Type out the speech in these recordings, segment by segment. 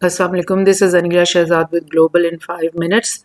Assalamu alaikum. This is Anila Shahzad with Global in 5 minutes.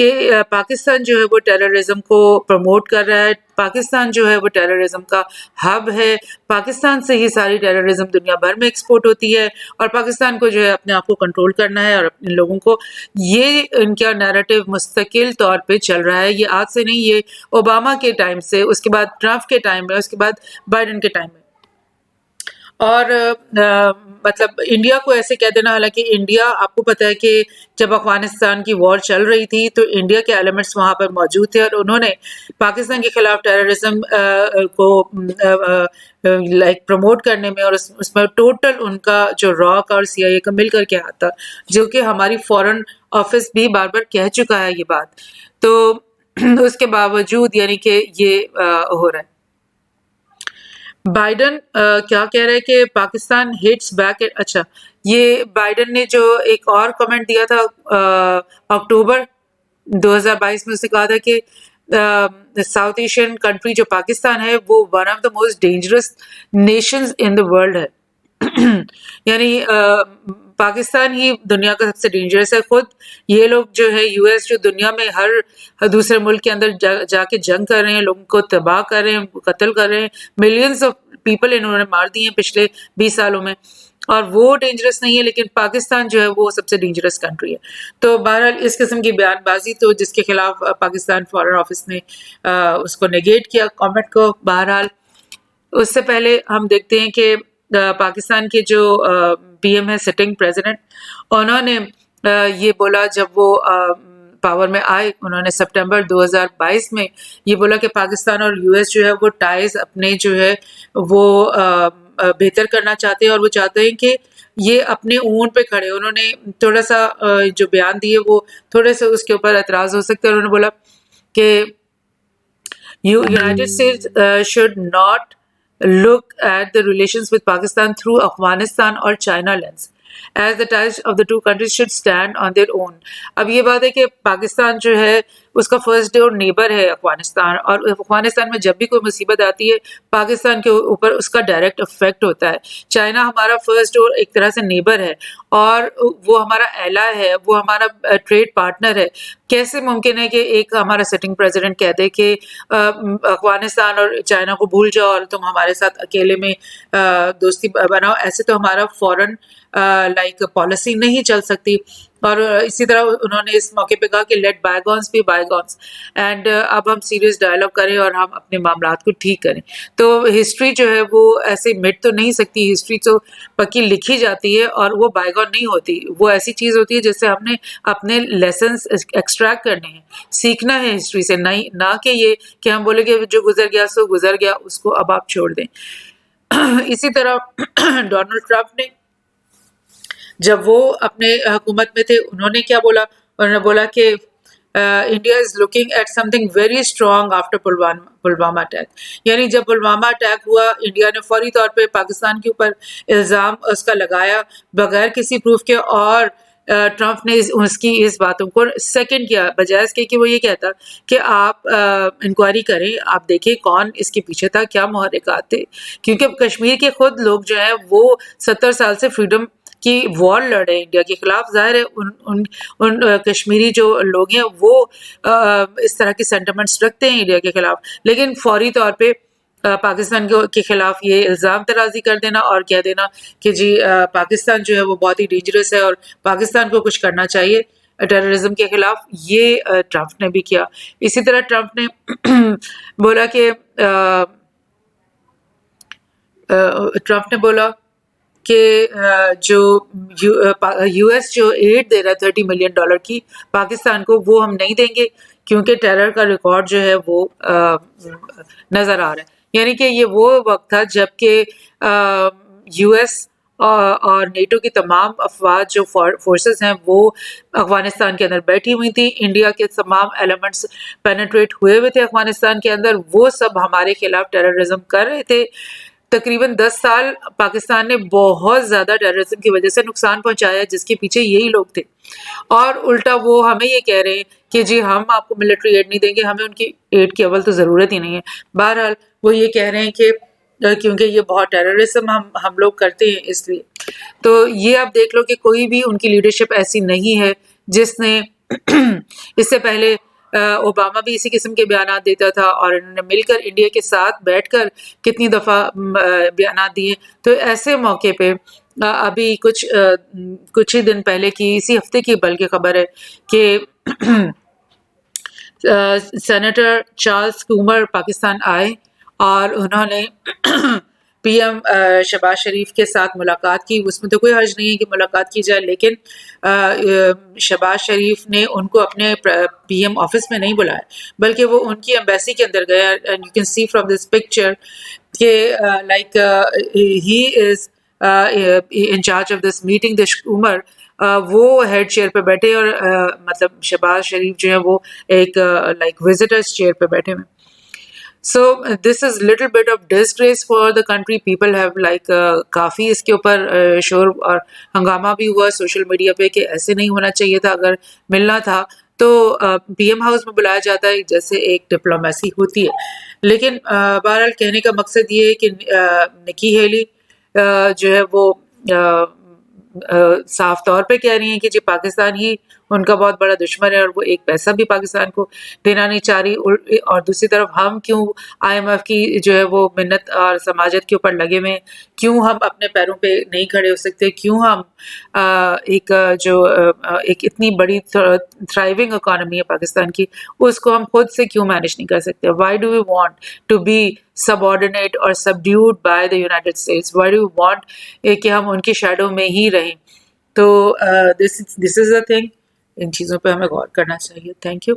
کہ پاکستان جو ہے وہ ٹیررزم کو پروموٹ کر رہا ہے، پاکستان جو ہے وہ ٹیررزم کا ہب ہے، پاکستان سے ہی ساری ٹیررزم دنیا بھر میں ایکسپورٹ ہوتی ہے، اور پاکستان کو جو ہے اپنے آپ کو کنٹرول کرنا ہے اور اپنے لوگوں کو، یہ ان کا نیریٹو مستقل طور پہ چل رہا ہے. یہ آج سے نہیں، یہ اوباما کے ٹائم سے، اس کے بعد ٹرمپ کے ٹائم میں، اس کے بعد بائیڈن کے ٹائم میں. اور مطلب انڈیا کو ایسے کہہ دینا، حالانکہ انڈیا آپ کو پتہ ہے کہ جب افغانستان کی وار چل رہی تھی تو انڈیا کے ایلیمنٹس وہاں پر موجود تھے، اور انہوں نے پاکستان کے خلاف ٹیررزم کو لائک پروموٹ کرنے میں، اور اس میں ٹوٹل ان کا جو راک اور سی آئی اے کا مل کر کے آتا، جو کہ ہماری فورن آفس بھی بار بار کہہ چکا ہے یہ بات. تو اس کے باوجود یعنی کہ یہ ہو رہا ہے. بائیڈن کیا کہہ رہے ہیں کہ پاکستان ہٹس بیک. اچھا، یہ بائیڈن نے جو ایک اور کمنٹ دیا تھا اکتوبر 2022 میں، اس نے کہا تھا کہ ساؤتھ ایشین کنٹری جو پاکستان ہے وہ one of the most dangerous nations in the world ہے. یعنی پاکستان ہی دنیا کا سب سے ڈینجرس ہے. خود یہ لوگ جو ہے یو ایس جو دنیا میں ہر دوسرے ملک کے اندر جا کے جنگ کر رہے ہیں، لوگوں کو تباہ کر رہے ہیں، قتل کر رہے ہیں، ملینز آف پیپل انہوں نے مار دیے ہیں پچھلے 20 سالوں میں، اور وہ ڈینجرس نہیں ہے، لیکن پاکستان جو ہے وہ سب سے ڈینجرس کنٹری ہے. تو بہرحال اس قسم کی بیان بازی تو جس کے خلاف پاکستان فارن آفس نے اس کو نیگیٹ کیا کامنٹ کو. بہرحال اس سے پہلے ہم دیکھتے ہیں کہ پاکستان کے جو پی ایم ہے سٹنگ پریزیڈنٹ، انہوں نے یہ بولا جب وہ پاور میں آئے، انہوں نے سپٹمبر 2022 میں یہ بولا کہ پاکستان اور یو ایس جو ہے وہ ٹائز اپنے جو ہے وہ بہتر کرنا چاہتے ہیں، اور وہ چاہتے ہیں کہ یہ اپنے اون پہ کھڑے. انہوں نے تھوڑا سا جو بیان دیے وہ تھوڑے سے اس کے اوپر اعتراض ہو سکتے ہیں. انہوں نے بولا کہ United States should not look at the relations with Pakistan through Afghanistan or China lens, as the ties of the two countries should stand on their own. اب یہ بات ہے کہ پاکستان جو ہے اس کا فرسٹ ڈور نیبر ہے افغانستان، اور افغانستان میں جب بھی کوئی مصیبت آتی ہے پاکستان کے اوپر اس کا ڈائریکٹ افیکٹ ہوتا ہے. چائنا ہمارا فرسٹ ڈور ایک طرح سے نیبر ہے، اور وہ ہمارا ایلا ہے، وہ ہمارا ٹریڈ پارٹنر ہے. کیسے ممکن ہے کہ ایک ہمارا سٹنگ پریزیڈنٹ کہہ دے کہ افغانستان اور چائنا کو بھول جاؤ اور تم ہمارے ساتھ اکیلے میں دوستی بناؤ؟ ایسے تو ہمارا فورن لائک پالیسی نہیں چل سکتی. اور اسی طرح انہوں نے اس موقع پہ کہا کہ let bygones be bygones, and اب ہم سیریس ڈائلاگ کریں اور ہم اپنے معاملات کو ٹھیک کریں. تو ہسٹری جو ہے وہ ایسے مٹ تو نہیں سکتی، ہسٹری تو پکی لکھی جاتی ہے اور وہ بائی گون نہیں ہوتی. وہ ایسی چیز ہوتی ہے جس سے ہم نے اپنے لیسنس ایکسٹریکٹ کرنے ہیں، سیکھنا ہے ہسٹری سے، نہ کہ یہ کہ ہم بولے کہ جو گزر گیا سو گزر گیا، اس کو اب آپ چھوڑ دیں. اسی طرح ڈونلڈ ٹرمپ نے جب وہ اپنے حکومت میں تھے، انہوں نے کیا بولا؟ انہوں نے بولا کہ India is looking at something very strong after Pulwama attack. یعنی جب پلوامہ اٹیک ہوا، انڈیا نے فوری طور پہ پاکستان کے اوپر الزام اس کا لگایا بغیر کسی پروف کے، اور ٹرمپ نے اس کی اس باتوں کو سیکنڈ کیا، بجائے اس کے کہ وہ یہ کہتا کہ آپ انکوائری کریں، آپ دیکھیں کون اس کے پیچھے تھا، کیا محرکات تھے. کیونکہ کشمیر کے خود لوگ جو ہیں وہ 70 سال سے فریڈم کی وار لڑے انڈیا کے خلاف. ظاہر ہے ان کشمیری جو لوگ ہیں وہ اس طرح کی سینٹیمنٹس رکھتے ہیں انڈیا کے خلاف، لیکن فوری طور پہ پاکستان کے خلاف یہ الزام ترازی کر دینا اور کہہ دینا کہ جی پاکستان جو ہے وہ بہت ہی ڈینجرس ہے اور پاکستان کو کچھ کرنا چاہیے ٹیررزم کے خلاف، یہ ٹرمپ نے بھی کیا. اسی طرح ٹرمپ نے بولا کہ کہ جو یو ایس جو ایڈ دے رہا ہے $30 ملین کی پاکستان کو، وہ ہم نہیں دیں گے کیونکہ ٹیرر کا ریکارڈ جو ہے وہ نظر آ رہا ہے. یعنی کہ یہ وہ وقت تھا جب کہ یو ایس اور نیٹو کی تمام افواج جو فورسز ہیں وہ افغانستان کے اندر بیٹھی ہوئی تھی. انڈیا کے تمام ایلیمنٹس پینیٹریٹ ہوئے ہوئے تھے افغانستان کے اندر، وہ سب ہمارے خلاف ٹیررزم کر رہے تھے. تقریباً 10 سال پاکستان نے بہت زیادہ ٹیررزم کی وجہ سے نقصان پہنچایا، جس کے پیچھے یہی لوگ تھے. اور الٹا وہ ہمیں یہ کہہ رہے ہیں کہ جی ہم آپ کو ملٹری ایڈ نہیں دیں گے، ہمیں ان کی ایڈ کی اول تو ضرورت ہی نہیں ہے. بہرحال وہ یہ کہہ رہے ہیں کہ کیونکہ یہ بہت ٹیررزم ہم لوگ کرتے ہیں اس لیے. تو یہ آپ دیکھ لو کہ کوئی بھی ان کی لیڈرشپ ایسی نہیں ہے جس نے اس سے پہلے اوباما بھی اسی قسم کے بیانات دیتا تھا، اور انہوں نے مل کر انڈیا کے ساتھ بیٹھ کر کتنی دفعہ بیانات دیے. تو ایسے موقع پہ ابھی کچھ ہی دن پہلے کی، اسی ہفتے کی بلکہ خبر ہے کہ سینیٹر چارلس کومر پاکستان آئے اور انہوں نے پی ایم شہباز شریف کے ساتھ ملاقات کی. اس میں تو کوئی حرج نہیں ہے کہ ملاقات کی جائے، لیکن شہباز شریف نے ان کو اپنے پی ایم آفس میں نہیں بلایا، بلکہ وہ ان کی ایمبیسی کے اندر گیا. And you can see from this picture کہ like he is in charge of this meeting. This کومر وہ ہیڈ چیئر پہ بیٹھے، اور مطلب شہباز شریف جو ہے وہ ایک لائک وزٹرز چیئر پہ بیٹھے ہوئے. So this is little bit of disgrace for the country. People have like کافی اس کے اوپر شور اور ہنگامہ بھی ہوا سوشل میڈیا پہ کہ ایسے نہیں ہونا چاہیے تھا. اگر ملنا تھا تو پی ایم ہاؤس میں بلایا جاتا ہے جیسے ایک ڈپلومیسی ہوتی ہے. لیکن بہرحال کہنے کا مقصد یہ ہے کہ نکی ہیلی جو ہے وہ صاف طور پہ کہہ رہی ہیں کہ جی پاکستان ہی ان کا بہت بڑا دشمن ہے، اور وہ ایک پیسہ بھی پاکستان کو دینا نہیں چاہ رہی. اور دوسری طرف ہم کیوں آئی ایم ایف کی جو ہے وہ منت اور سماجت کے اوپر لگے ہوئے، کیوں ہم اپنے پیروں پہ نہیں کھڑے ہو سکتے؟ کیوں ہم ایک اتنی بڑی تھرائیونگ اکانومی ہے پاکستان کی، اس کو ہم خود سے کیوں مینیج نہیں کر سکتے؟ Why do we want to be subordinate or subdued by the United States? Why do we want کہ ہم ان کی شیڈو میں ہی رہیں؟ تو this is the thing. ان چیزوں پہ ہمیں غور کرنا چاہیے. Thank you.